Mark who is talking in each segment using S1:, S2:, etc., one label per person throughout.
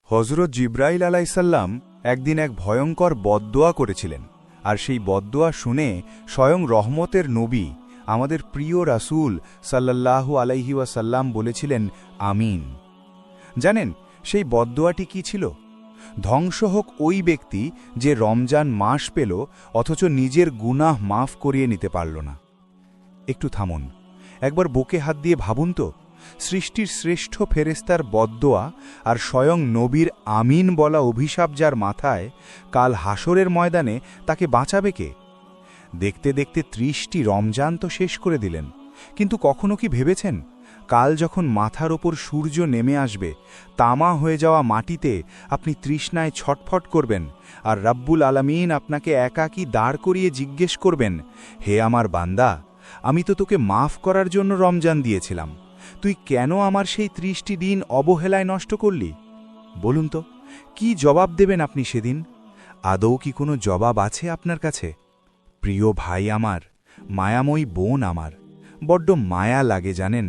S1: হযরত জিবরাইল আলাইসাল্লাম একদিন এক ভয়ঙ্কর বদদোয়া করেছিলেন, আর সেই বদদোয়া শুনে স্বয়ং রহমতের নবী আমাদের প্রিয় রাসূল সাল্লাল্লাহু আলাইহি ওয়াসাল্লাম বলেছিলেন আমিন। জানেন সেই বদদোয়াটি কি ছিল? ধ্বংস হোক ওই ব্যক্তি যে রমজান মাস পেল অথচ নিজের গুনাহ মাফ করিয়ে নিতে পারল না। একটু থামুন, একবার বুকে হাত দিয়ে ভাবুন তো, সৃষ্টির শ্রেষ্ঠ ফেরেস্তার বদদোয়া আর স্বয়ং নবীর আমিন বলা অভিশাপ যার মাথায়, কাল হাসরের ময়দানে তাকে বাঁচাবে কে? দেখতে দেখতে ৩০টি রমজান তো শেষ করে দিলেন, কিন্তু কখনো কি ভেবেছেন কাল যখন মাথার ওপর সূর্য নেমে আসবে, তামা হয়ে যাওয়া মাটিতে আপনি তৃষ্ণায় ছটফট করবেন, আর রাব্বুল আলামিন আপনাকে একাকী দাঁড় করিয়ে জিজ্ঞেস করবেন, হে আমার বান্দা, আমি তো তোকে মাফ করার জন্য রমজান দিয়েছিলাম, তুই কেন আমার সেই ৩০টি দিন অবহেলায় নষ্ট করলি? বলুন তো, কি জবাব দেবেন আপনি সেদিন? আদৌ কি কোনো জবাব আছে আপনার কাছে? প্রিয় ভাই আমার, মায়াময়ী বোন আমার, বড্ড মায়া লাগে জানেন,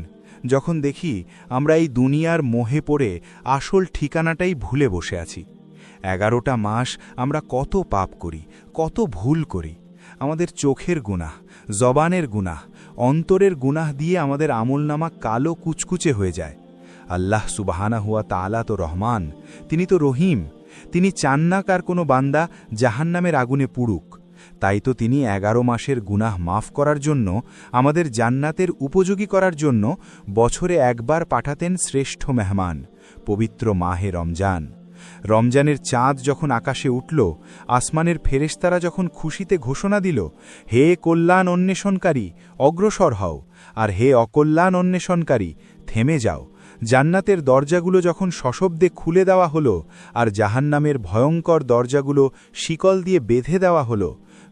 S1: যখন দেখি আমরা এই দুনিয়ার মোহে পড়ে আসল ঠিকানাটাই ভুলে বসে আছি। ১১টা মাস আমরা কত পাপ করি, কত ভুল করি। আমাদের চোখের গুনাহ, জবানের গুনাহ, অন্তরের গুনাহ দিয়ে আমাদের আমলনামা কালো কুচকুচে হয়ে যায়। আল্লাহ সুবহানাহু ওয়া তাআলা তো রহমান, তিনি তো রহিম, তিনি চান না কার কোনো বান্দা জাহান্নামের আগুনে পুড়ুক। তাই তো তিনি ১১ মাসের গুনাহ মাফ করার জন্য, আমাদের জান্নাতের উপযোগী করার জন্য বছরে একবার পাঠাতেন শ্রেষ্ঠ মেহমান, পবিত্র মাহে রমজান। রমজানের চাঁদ যখন আকাশে উঠল, আসমানের ফেরেশতারা যখন খুশিতে ঘোষণা দিল, হে কল্যাণ অন্বেষণকারী অগ্রসর হও, আর হে অকল্যাণ অন্বেষণকারী থেমে যাও। জান্নাতের দরজাগুলো যখন সশব্দে খুলে দেওয়া হলো, আর জাহান্নামের ভয়ঙ্কর দরজাগুলো শিকল দিয়ে বেঁধে দেওয়া হলো,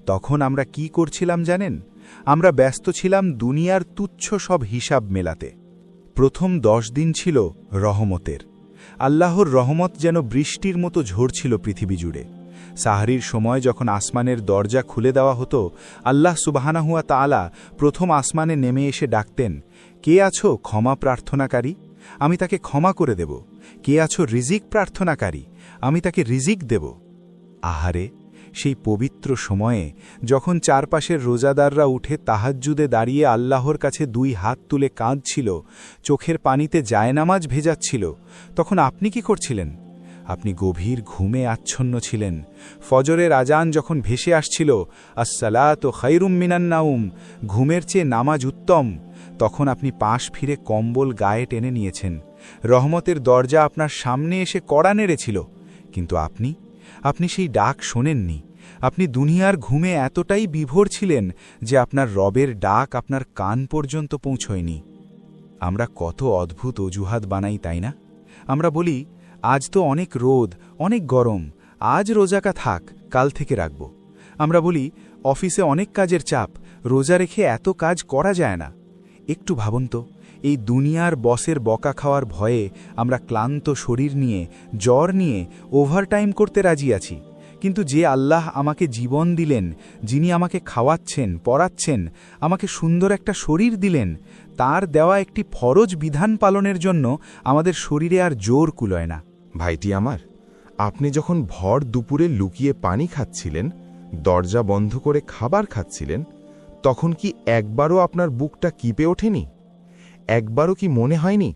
S1: তখন আমরা কি করছিলাম জানেন? আমরা ব্যস্ত ছিলাম দুনিয়ার তুচ্ছ সব হিসাব মেলাতে। প্রথম ১০ দিন ছিল রহমতের। আল্লাহর রহমত যেন বৃষ্টির মতো ঝরছিল পৃথিবী জুড়ে। সাহরির সময় যখন আসমানের দরজা খুলে দেওয়া হতো, আল্লাহ সুবহানাহু ওয়া তাআলা প্রথম আসমানে নেমে এসে ডাকতেন, কে আছো ক্ষমা প্রার্থনাকারী? আমি তাকে ক্ষমা করে দেব। কে আছো রিজিক প্রার্থনাকারী? আমি তাকে রিজিক দেব। আহারে, সেই পবিত্র সময়ে যখন চারপাশের রোজাদাররা উঠে তাহাজ্জুদে দাঁড়িয়ে আল্লাহর কাছে ২ হাত তুলে কাঁদছিল, চোখের পানিতে জায়নামাজ ভেজাচ্ছিল, তখন আপনি কি করছিলেন? আপনি গভীর ঘুমে আচ্ছন্ন ছিলেন। ফজরের আজান যখন ভেসে আসছিল, আসসালাতু খায়রুম মিনান নাউম, ঘুমের চেয়ে নামাজ উত্তম, তখন আপনি পাশ ফিরে কম্বল গায়ে টেনে নিয়েছেন। রহমতের দরজা আপনার সামনে এসে কড়া নেড়েছিল, কিন্তু আপনি সেই ডাক শোনেননি। আপনি দুনিয়ার ঘুমে এতটাই বিভোর ছিলেন যে আপনার রবের ডাক আপনার কান পর্যন্ত পৌঁছয়নি। আমরা কত অদ্ভুত অজুহাত বানাই, তাই না? আমরা বলি, আজ তো অনেক রোদ, অনেক গরম, আজ রোজাকা থাক, কাল থেকে রাখব। আমরা বলি, অফিসে অনেক কাজের চাপ, রোজা রেখে এত কাজ করা যায় না। একটু ভাবুন তো, এই দুনিয়ার বসের বকা খাওয়ার ভয়ে আমরা ক্লান্ত শরীর নিয়ে, জ্বর নিয়ে ওভারটাইম করতে রাজি আছি, কিন্তু যে আল্লাহ আমাকে জীবন দিলেন, যিনি আমাকে খাওয়াচ্ছেন, পড়াচ্ছেন, আমাকে সুন্দর একটা শরীর দিলেন, তার দেওয়া একটি ফরজ বিধান পালনের জন্য আমাদের শরীরে আর জোর কুলোয় না।
S2: ভাইটি আমার, আপনি যখন ভর দুপুরে লুকিয়ে পানি খাচ্ছিলেন, দরজা বন্ধ করে খাবার খাচ্ছিলেন, তখন কি একবারও আপনার বুকটা কিপে ওঠেনি? একবারও কি মনে হয়নি,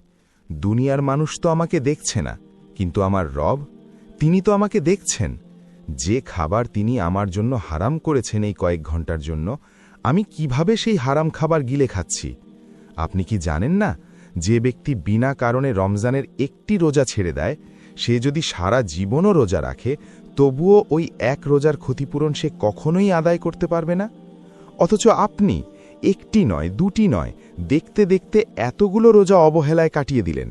S2: দুনিয়ার মানুষ তো আমাকে দেখছে না, কিন্তু আমার রব, তিনি তো আমাকে দেখছেন। যে খাবার তিনি আমার জন্য হারাম করেছেন এই কয়েক ঘন্টার জন্য, আমি কিভাবে সেই হারাম খাবার গিলে খাচ্ছি? আপনি কি জানেন না, যে ব্যক্তি বিনা কারণে রমজানের একটি রোজা ছেড়ে দেয়, সে যদি সারা জীবনও রোজা রাখে, তবুও ওই এক রোজার ক্ষতিপূরণ সে কখনোই আদায় করতে পারবে না। অথচ আপনি একটি নয়, দুটি নয়, দেখতে দেখতে এতগুলো রোজা অবহেলায় কাটিয়ে দিলেন।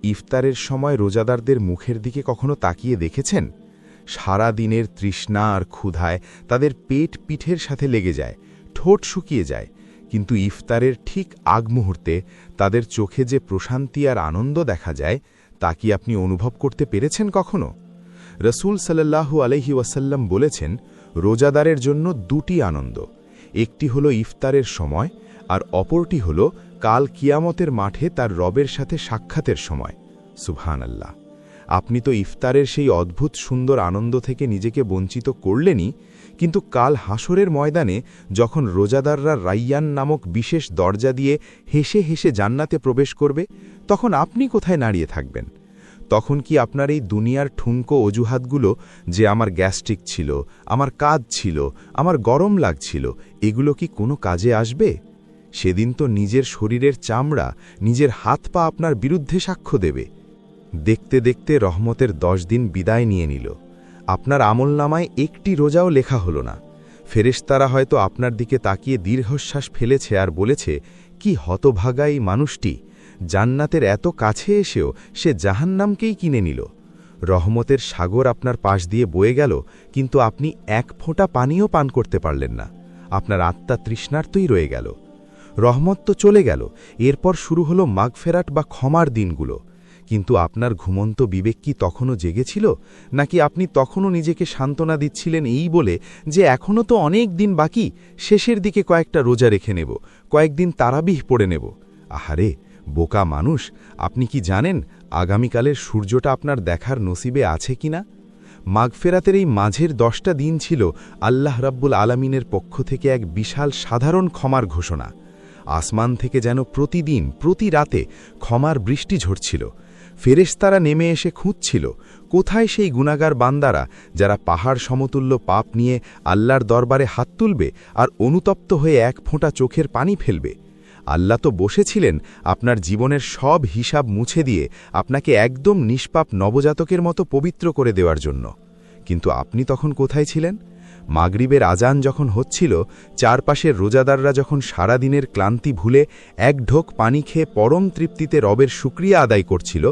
S2: ইফতারের সময় রোজাদারদের মুখের দিকে কখনো তাকিয়ে দেখেছেন? সারা দিনের তৃষ্ণা আর ক্ষুধায় তাদের পেট পিঠের সাথে লেগে যায়, ঠোঁট শুকিয়ে যায়, কিন্তু ইফতারের ঠিক আগ মুহূর্তে তাদের চোখে যে প্রশান্তি আর আনন্দ দেখা যায়, তা কি আপনি অনুভব করতে পেরেছেন কখনো? রসূল সাল্লাল্লাহু আলাইহি ওয়াসাল্লাম বলেছেন, রোজাদারের জন্য ২টি আনন্দ, একটি হলো ইফতারের সময়, আর অপরটি হলো কাল কিয়ামতের মাঠে তার রবের সাথে সাক্ষাতের সময়। সুবহানাল্লাহ। আপনি তো ইফতারের সেই অদ্ভুত সুন্দর আনন্দ থেকে নিজেকে বঞ্চিত করলেনই, কিন্তু কাল হাসরের ময়দানে যখন রোজাদাররা রাইয়ান নামক বিশেষ দরজা দিয়ে হেসে হেসে জান্নাতে প্রবেশ করবে, তখন আপনি কোথায় দাঁড়িয়ে থাকবেন? তখন কি আপনার এই দুনিয়ার ঠুনকো অজুহাতগুলো, যে আমার গ্যাস্ট্রিক ছিল, আমার কাজ ছিল, আমার গরম লাগছিল, এগুলো কি কোনো কাজে আসবে? সেদিন তো নিজের শরীরের চামড়া, নিজের হাত পা আপনার বিরুদ্ধে সাক্ষ্য দেবে। দেখতে দেখতে রহমতের 10 দিন বিদায় নিয়ে নিল। আপনার আমলনামায় একটি রোজাও লেখা হলো না। ফেরেশতারা হয়তো আপনার দিকে তাকিয়ে দীর্ঘশ্বাস ফেলেছে আর বলেছে, কি হতভাগা এই মানুষটি, জান্নাতের এত কাছে এসেও সে জাহান্নামকেই কিনে নিল। রহমতের সাগর আপনার পাশ দিয়ে বয়ে গেল, কিন্তু আপনি এক ফোঁটা পানিও পান করতে পারলেন না। আপনার আত্মা তৃষ্ণার্তই রয়ে গেল। রহমত তো চলে গেল, এরপর শুরু হলো মাগফেরাত বা ক্ষমার দিনগুলো। কিন্তু আপনার ঘুমন্ত বিবেক কি তখনও জেগেছিল, নাকি আপনি তখনও নিজেকে সান্ত্বনা দিচ্ছিলেন এই বলে যে এখনও তো অনেক দিন বাকি, শেষের দিকে কয়েকটা রোজা রেখে নেব, কয়েকদিন তারাবিহ পড়ে নেব? আহারে বোকা মানুষ, আপনি কি জানেন আগামীকালের সূর্যটা আপনার দেখার নসিবে আছে কিনা? মাগফেরাতের এই মাঝের 10টা দিন ছিল আল্লাহ রাব্বুল আলামিনের পক্ষ থেকে এক বিশাল সাধারণ ক্ষমার ঘোষণা। আসমান থেকে যেন প্রতিদিন প্রতি রাতে ক্ষমার বৃষ্টি ঝরছিল। ফেরেশতারা নেমে এসে খুঁজছিল, কোথায় সেই গুনাহগার বান্দারা যারা পাহাড় সমতুল্য পাপ নিয়ে আল্লাহর দরবারে হাত তুলবে আর অনুতপ্ত হয়ে এক ফোঁটা চোখের পানি ফেলবে। আল্লাহ তো বসেছিলেন আপনার জীবনের সব হিসাব মুছে দিয়ে আপনাকে একদম নিষ্পাপ নবজাতকের মতো পবিত্র করে দেওয়ার জন্য। কিন্তু আপনি তখন কোথায় ছিলেন? মাগরিবের আজান যখন হচ্ছিল, চারপাশের রোজাদাররা যখন সারা দিনের ক্লান্তি ভুলে এক ঢোক পানি খেয়ে পরম তৃপ্তিতে রবের শুকরিয়া আদায় করছিল,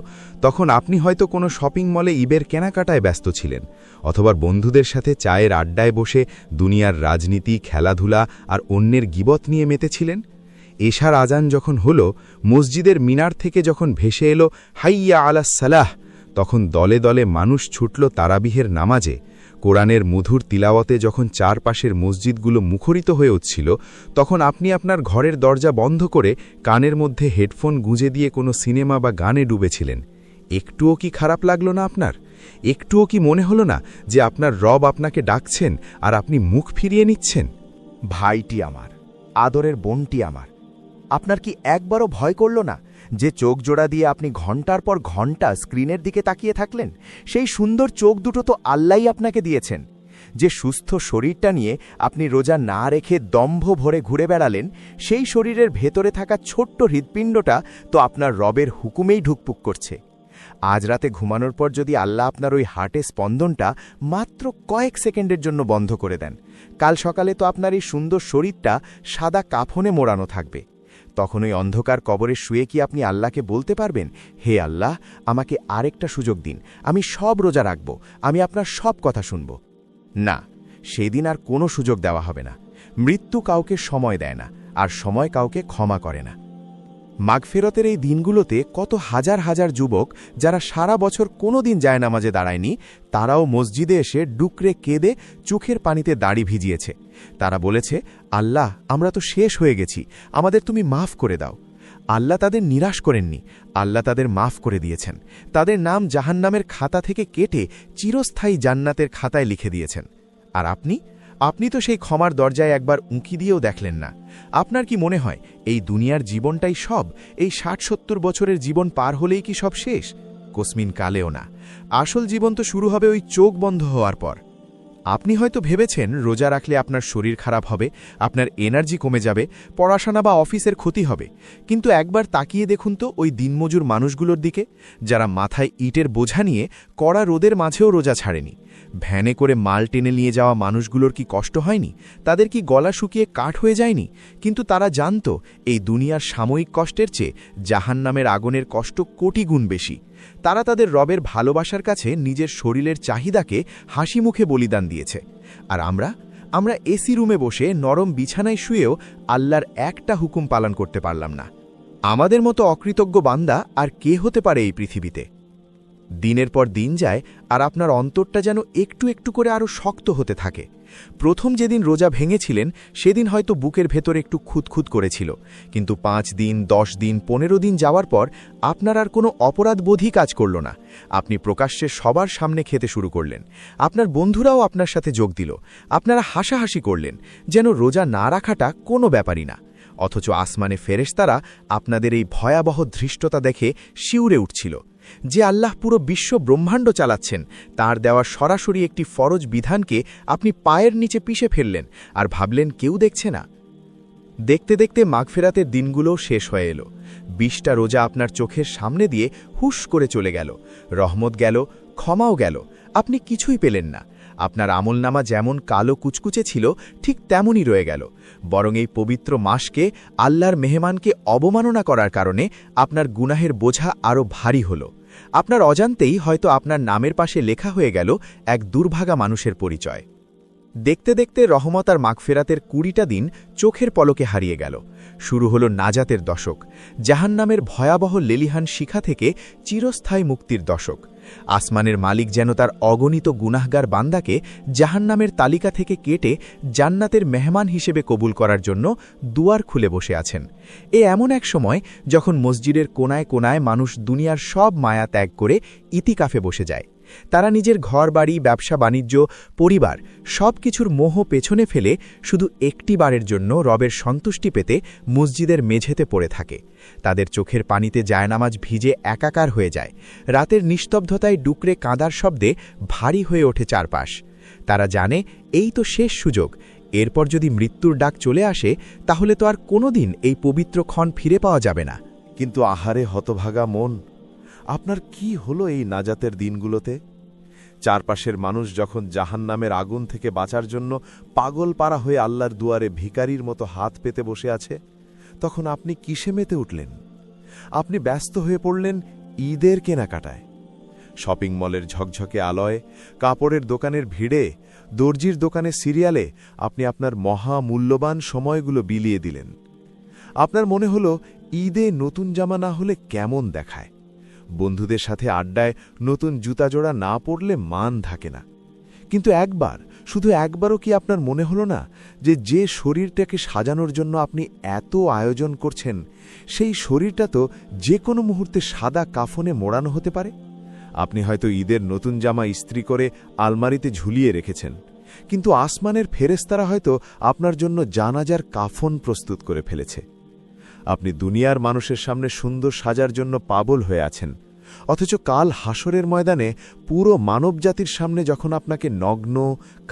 S2: তখন আপনি হয়তো কোনো শপিং মলে ঈদের কেনাকাটায় ব্যস্ত ছিলেন, অথবা বন্ধুদের সাথে চায়ের আড্ডায় বসে দুনিয়ার রাজনীতি, খেলাধুলা আর অন্যের গিবত নিয়ে মেতেছিলেন। এশার আজান যখন হল, মসজিদের মিনার থেকে যখন ভেসে এলো হাইয়া আলাস সালাহ, তখন দলে দলে মানুষ ছুটল তারাবিহের নামাজে। কোরআনের মধুর তিলাওয়াতে যখন চারপাশের মসজিদগুলো মুখরিত হয়ে উঠছিল, তখন আপনি আপনার ঘরের দরজা বন্ধ করে কানের মধ্যে হেডফোন গুঁজে দিয়ে কোনো সিনেমা বা গানে ডুবেছিলেন। একটুও কি খারাপ লাগলো না আপনার? একটুও কি মনে হলো না যে আপনার রব আপনাকে ডাকছেন আর আপনি মুখ ফিরিয়ে নিচ্ছেন?
S1: ভাইটি আমার, আদরের বোনটি আমার, আপনার কি একবারও ভয় করল না যে চোখ জোড়া দিয়ে আপনি ঘন্টার পর ঘন্টা স্ক্রিনের দিকে তাকিয়ে থাকলেন? সেই সুন্দর চোখ দুটো তো আল্লাহই আপনাকে দিয়েছেন। যে সুস্থ শরীরটা নিয়ে আপনি রোজা না রেখে দম্ভ ভরে ঘুরে বেড়ালেন, সেই শরীরের ভেতরে থাকা ছোট্ট হৃৎপিণ্ডটা তো আপনার রবের হুকুমেই ঢুকপুক করছে। আজ রাতে ঘুমানোর পর যদি আল্লাহ আপনার ওই হার্টের স্পন্দনটা মাত্র কয়েক সেকেন্ডের জন্য বন্ধ করে দেন, কাল সকালে তো আপনার এই সুন্দর শরীরটা সাদা কাফনে মোড়ানো থাকবে। তখন ওই অন্ধকার কবরে শুয়ে কি আপনি আল্লাহকে বলতে পারবেন, হে আল্লাহ, আমাকে আরেকটা সুযোগ দিন, আমি সব রোজা রাখব, আমি আপনার সব কথা শুনব? না, সেদিন আর কোনো সুযোগ দেওয়া হবে না। মৃত্যু কাউকে সময় দেয় না, আর সময় কাউকে ক্ষমা করে না। মাগফেরতের এই দিনগুলোতে কত হাজার হাজার যুবক যারা সারা বছর কোনো দিন জায়নামাজে দাঁড়ায়নি, তারাও মসজিদে এসে ডুকরে কেঁদে চোখের পানিতে দাড়ি ভিজিয়েছে। তারা বলেছে, আল্লাহ, আমরা তো শেষ হয়ে গেছি, আমাদের তুমি মাফ করে দাও। আল্লাহ তাদের নিরাশ করেননি, আল্লাহ তাদের মাফ করে দিয়েছেন। তাদের নাম জাহান্নামের খাতা থেকে কেটে চিরস্থায়ী জান্নাতের খাতায় লিখে দিয়েছেন। আর আপনি তো সেই ক্ষমার দরজায় একবার উঁকি দিয়েও দেখলেন না। আপনার কি মনে হয় এই দুনিয়ার জীবনটাই সব? এই ৬০-৭০ বছরের জীবন পার হলেই কি সব শেষ? কোসমিন কালেও না। আসল জীবন তো শুরু হবে ওই চোখ বন্ধ হওয়ার পর। আপনি হয়তো ভেবেছেন রোজা রাখলে আপনার শরীর খারাপ হবে, আপনার এনার্জি কমে যাবে, পড়াশোনা বা অফিসের ক্ষতি হবে। কিন্তু একবার তাকিয়ে দেখুন তো ওই দিনমজুর মানুষগুলোর দিকে, যারা মাথায় ইটের বোঝা নিয়ে কড়া রোদের মাঝেও রোজা ছাড়েনি। ভ্যানে করে মাল টেনে নিয়ে যাওয়া মানুষগুলোর কি কষ্ট হয়নি? তাদের কি গলা শুকিয়ে কাঠ হয়ে যায়নি? কিন্তু তারা জানত এই দুনিয়ার সাময়িক কষ্টের চেয়ে জাহান্নামের আগুনের কষ্ট কোটি গুণ বেশি। তারা তাদের রবের ভালোবাসার কাছে নিজের শরীরের চাহিদাকে হাসি মুখে বলিদান দিয়েছে। আর আমরা এসি রুমে বসে নরম বিছানায় শুয়েও আল্লাহর একটা হুকুম পালন করতে পারলাম না। আমাদের মতো অকৃতজ্ঞ বান্দা আর কে হতে পারে এই পৃথিবীতে? দিনের পর দিন যায় আর আপনার অন্তরটা যেন একটু একটু করে আরও শক্ত হতে থাকে।
S3: প্রথম যেদিন রোজা ভেঙেছিলেন সেদিন হয়তো বুকের ভেতর একটু খুঁতখুত করেছিল, কিন্তু 5 দিন, 10 দিন, 15 দিন যাওয়ার পর আপনার আর কোনো অপরাধবোধই কাজ করল না। আপনি প্রকাশ্যে সবার সামনে খেতে শুরু করলেন। আপনার বন্ধুরাও আপনার সাথে যোগ দিল। আপনারা হাসাহাসি করলেন, যেন রোজা না রাখাটা কোনো ব্যাপারই না। অথচ আসমানে ফেরেশতারা আপনাদের এই ভয়াবহ ধৃষ্টতা দেখে শিউরে উঠছিল। যে আল্লাহ পুরো বিশ্ব ব্রহ্মাণ্ড চালাচ্ছেন, তার দেওয়া সরাসরি একটি ফরজ বিধানকে আপনি পায়ের নিচে পিষে ফেললেন আর ভাবলেন কেউ দেখছে না। দেখতে দেখতে মাগফেরাতের দিনগুলোও শেষ হয়ে এলো। 20টা রোজা আপনার চোখের সামনে দিয়ে হুশ করে চলে গেল। রহমত গেল, ক্ষমাও গেল, আপনি কিছুই পেলেন না। আপনার আমলনামা যেমন কালো কুচকুচে ছিল ঠিক তেমনই রয়ে গেল। বরং এই পবিত্র মাসকে, আল্লাহর মেহমানকে অবমাননা করার কারণে আপনার গুনাহের বোঝা আরও ভারী হল। আপনার অজান্তেই হয়তো আপনার নামের পাশে লেখা হয়ে গেল এক দুর্ভাগা মানুষের পরিচয়। দেখতে দেখতে রহমত আর মাগফেরাতের 20টা দিন চোখের পলকে হারিয়ে গেল। শুরু হলো নাজাতের দশক, জাহান্নামের ভয়াবহ লেলিহান শিখা থেকে চিরস্থায়ী মুক্তির দশক। আসমানের মালিক যেন তার অগণিত গুনাহগার বান্দাকে জাহান্নামের তালিকা থেকে কেটে জান্নাতের মেহমান হিসেবে কবুল করার জন্য দুয়ার খুলে বসে আছেন। এমন এক সময় যখন মসজিদের কোনায় কোনায় মানুষ দুনিয়ার সব মায়া ত্যাগ করে ইতিকাফে বসে যায়। তারা নিজের ঘরবাড়ি, ব্যবসা বাণিজ্য, পরিবার সব কিছুর মোহ পেছনে ফেলে শুধু একটি বারের জন্য রবের সন্তুষ্টি পেতে মসজিদের মেঝেতে পড়ে থাকে। তাদের চোখের পানিতে জায়নামাজ ভিজে একাকার হয়ে যায়। রাতের নিস্তব্ধতায় ডুকরে কাঁদার শব্দে ভারী হয়ে ওঠে চারপাশ। তারা জানে এই তো শেষ সুযোগ। এরপর যদি মৃত্যুর ডাক চলে আসে তাহলে তো আর কোনোদিন এই পবিত্র ক্ষণ ফিরে পাওয়া যাবে না।
S4: কিন্তু আহারে হতভাগা মন, আপনার কি হলো এই নাজাতের দিনগুলোতে? চারপাশের মানুষ যখন জাহান্নামের আগুন থেকে বাঁচার জন্য পাগল পারা হয়ে আল্লাহর দুয়ারে ভিখারির মতো হাত পেতে বসে আছে, তখন আপনি কিসে মেতে উঠলেন? আপনি ব্যস্ত হয়ে পড়লেন ঈদের কেনাকাটায়। শপিং মলের ঝকঝকে আলোয়, কাপড়ের দোকানের ভিড়ে, দর্জির দোকানে সিরিয়ালে আপনি আপনার মহামূল্যবান সময়গুলো বিলিয়ে দিলেন। আপনার মনে হলো ঈদে নতুন জামা না হলে কেমন দেখায়। বন্ধুদের সাথে আড্ডায় নতুন জুতা জোড়া না পরলে মান থাকে না। কিন্তু একবার, শুধু একবারও কি আপনার মনে হলো না যে শরীরটাকে সাজানোর জন্য আপনি এত আয়োজন করছেন, সেই শরীরটা তো যে কোনো মুহূর্তে সাদা কাফনে মোড়ানো হতে পারে? আপনি হয়তো ঈদের নতুন জামা ইস্ত্রি করে আলমারিতে ঝুলিয়ে রেখেছেন, কিন্তু আসমানের ফেরেশতারা হয়তো আপনার জন্য জানাজার কাফন প্রস্তুত করে ফেলেছে। আপনি দুনিয়ার মানুষের সামনে সুন্দর সাজার জন্য পাগল হয়ে আছেন, অথচ কাল হাসরের ময়দানে পুরো মানবজাতির সামনে যখন আপনাকে নগ্ন,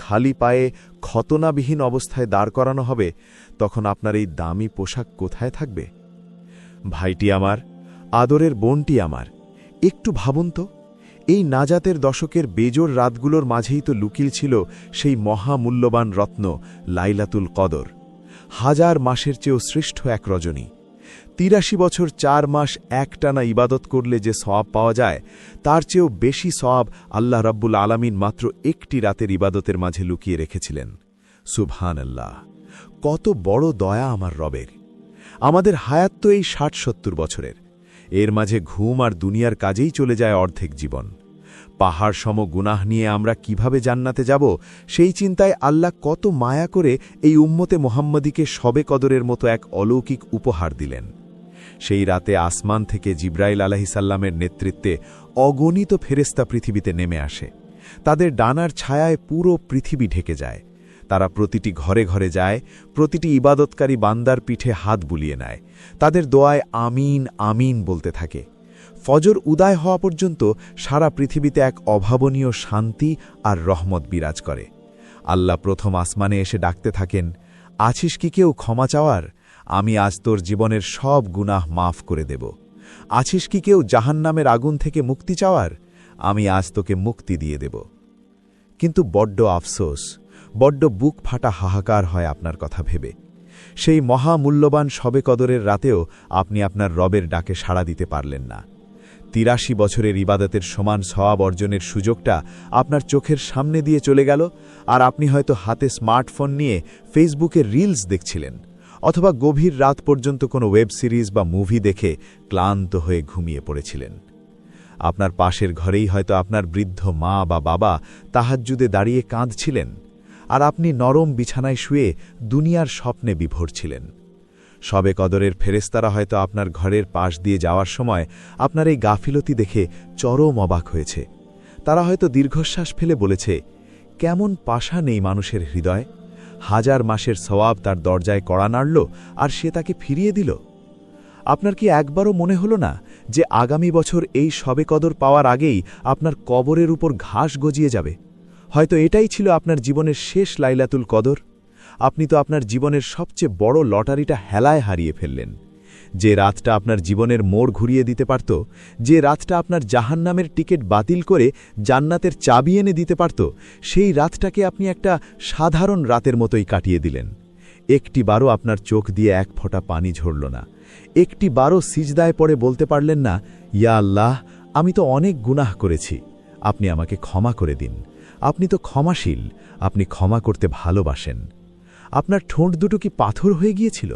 S4: খালি পায়ে, খতনাবিহীন অবস্থায় দাঁড় করানো হবে, তখন আপনার এই দামি পোশাক কোথায় থাকবে? ভাইটি আমার, আদরের বোনটি আমার, একটু ভাবুন তো, এই নাজাতের দশকের বেজোর রাতগুলোর মাঝেই তো লুকিয়ে ছিল সেই মহামূল্যবান রত্ন লাইলাতুল কদর। 1000 মাসের চেয়েও শ্রেষ্ঠ এক রজনী। 83 বছর 4 মাস একটানা ইবাদত করলে যে সওয়াব পাওয়া যায়, তার চেয়েও বেশি সওয়াব আল্লাহ রাব্বুল আলামিন মাত্র একটি রাতের ইবাদতের মাঝে লুকিয়ে রেখেছিলেন। সুবহানাল্লাহ! কত বড় দয়া আমার রবের! আমাদের হায়াত তো এই 60-70 বছরের। এর মাঝে ঘুম আর দুনিয়ার কাজেই চলে যায় অর্ধেক জীবন। পাহাড় সম গুনাহ নিয়ে আমরা কিভাবে জান্নাতে যাব, সেই চিন্তায় আল্লাহ কত মায়া করে এই উম্মতে মোহাম্মদীকে শবে কদরের মতো এক অলৌকিক উপহার দিলেন। সেই রাতে আসমান থেকে জিব্রাইল আলাইহিসসালামের নেতৃত্বে অগণিত ফেরেশতা পৃথিবীতে নেমে আসে। তাদের ডানার ছায়ায় পুরো পৃথিবী ঢেকে যায়। তারা প্রতিটি ঘরে ঘরে যায়, প্রতিটি ইবাদতকারী বান্দার পিঠে হাত বুলিয়ে নেয়, তাদের দোয়ায় আমিন আমিন বলতে থাকে। ফজর উদয় হওয়া পর্যন্ত সারা পৃথিবীতে এক অভাবনীয় শান্তি আর রহমত বিরাজ করে। আল্লাহ প্রথম আসমানে এসে ডাকতে থাকেন, আছিস কি কেউ ক্ষমা চাওয়ার? আমি আজ তোর জীবনের সব গুনাহ মাফ করে দেব। আছিস কি কেউ জাহান্নামের আগুন থেকে মুক্তি চাওয়ার? আমি আজ তোকে মুক্তি দিয়ে দেব। কিন্তু বড্ড আফসোস, বড্ড বুক ফাটা হাহাকার হয় আপনার কথা ভেবে। সেই মহামূল্যবান শবে কদরের রাতেও আপনি আপনার রবের ডাকে সাড়া দিতে পারলেন না। 83 বছরের ইবাদতের সমান সওয়াব অর্জনের সুযোগটা আপনার চোখের সামনে দিয়ে চলে গেল, আর আপনি হয়তো হাতে স্মার্টফোন নিয়ে ফেসবুকে রিলস দেখছিলেন, অথবা গভীর রাত পর্যন্ত কোনো ওয়েব সিরিজ বা মুভি দেখে ক্লান্ত হয়ে ঘুমিয়ে পড়েছিলেন। আপনার পাশের ঘরেই হয়তো আপনার বৃদ্ধ মা বা বাবা তাহাজ্জুদে দাঁড়িয়ে কাঁদছিলেন,
S3: আর আপনি নরম বিছানায় শুয়ে দুনিয়ার স্বপ্নে বিভোর ছিলেন। শবে কদরের ফেরেশতারা হয়তো আপনার ঘরের পাশ দিয়ে যাওয়ার সময় আপনার এই গাফিলতি দেখে চরম অবাক হয়েছে। তারা হয়তো দীর্ঘশ্বাস ফেলে বলেছে, কেমন পাশা নেই মানুষের হৃদয়, হাজার মাসের সওয়াব তার দরজায় কড়া নাড়ল আর সে তাকে ফিরিয়ে দিল। আপনার কি একবারও মনে হলো না যে আগামী বছর এই শবে কদর পাওয়ার আগেই আপনার কবরের উপর ঘাস গজিয়ে যাবে? হয়তো এটাই ছিল আপনার জীবনের শেষ লাইলাতুল কদর। আপনি তো আপনার জীবনের সবচেয়ে বড় লটারিটা হেলায় হারিয়ে ফেললেন। যে রাতটা আপনার জীবনের মোড় ঘুরিয়ে দিতে পারত, যে রাতটা আপনার জাহান্নামের টিকিট বাতিল করে জান্নাতের চাবি এনে দিতে পারত, সেই রাতটাকে আপনি একটা সাধারণ রাতের মতোই কাটিয়ে দিলেন। একটিবারও আপনার চোখ দিয়ে এক ফোঁটা পানি ঝরল না। একটিবারও সিজদায় পড়ে বলতে পারলেন না, ইয়া আল্লাহ, আমি তো অনেক গুনাহ করেছি, আপনি আমাকে ক্ষমা করে দিন। আপনি তো ক্ষমাশীল, আপনি ক্ষমা করতে ভালোবাসেন। আপনার ঠোঁট দুটো কি পাথর হয়ে গিয়েছিল?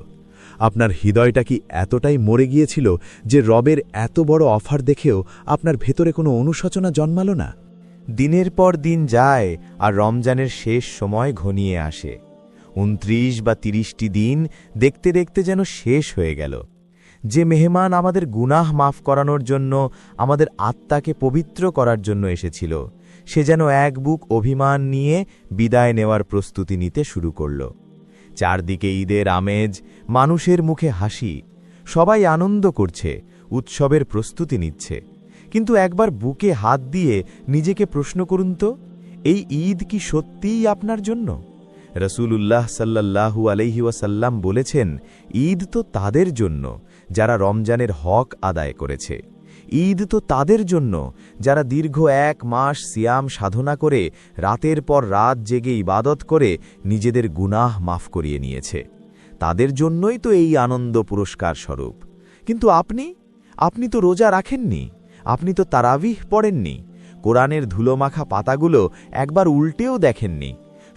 S3: আপনার হৃদয়টা কি এতটাই মরে গিয়েছিল যে রবের এত বড় অফার দেখেও আপনার ভেতরে কোনো অনুশোচনা জন্মালো না?
S1: দিনের পর দিন যায় আর রমজানের শেষ সময় ঘনিয়ে আসে। ২৯ বা ৩০টি দিন দেখতে দেখতে যেন শেষ হয়ে গেল। যে মেহমান আমাদের গুনাহ মাফ করানোর জন্য, আমাদের আত্মাকে পবিত্র করার জন্য এসেছিল, সে যেন এক বুক অভিমান নিয়ে বিদায় নেওয়ার প্রস্তুতি নিতে শুরু করল। চারদিকে ঈদের আমেজ, মানুষের মুখে হাসি, সবাই আনন্দ করছে, উৎসবের প্রস্তুতি নিচ্ছে। কিন্তু একবার বুকে হাত দিয়ে নিজেকে প্রশ্ন করুন তো, এই ঈদ কি সত্যিই আপনার জন্য? রসূলুল্লাহ সাল্লাল্লাহু আলাইহি ওয়াসাল্লাম বলেছেন, ঈদ তো তাদের জন্য যারা রমজানের হক আদায় করেছে। ঈদ তো তাদের জন্য যারা দীর্ঘ ১ মাস সিয়াম সাধনা করে রাতের পর রাত জেগে ইবাদত করে নিজেদের গুনাহ মাফ করিয়ে নিয়েছে। তাদের জন্যই তো এই আনন্দ পুরস্কার স্বরূপ। কিন্তু আপনি তো রোজা রাখেননি, আপনি তো তারাবিহ পড়েননি, কোরআনের ধুলোমাখা পাতাগুলো একবার উল্টেও দেখেননি,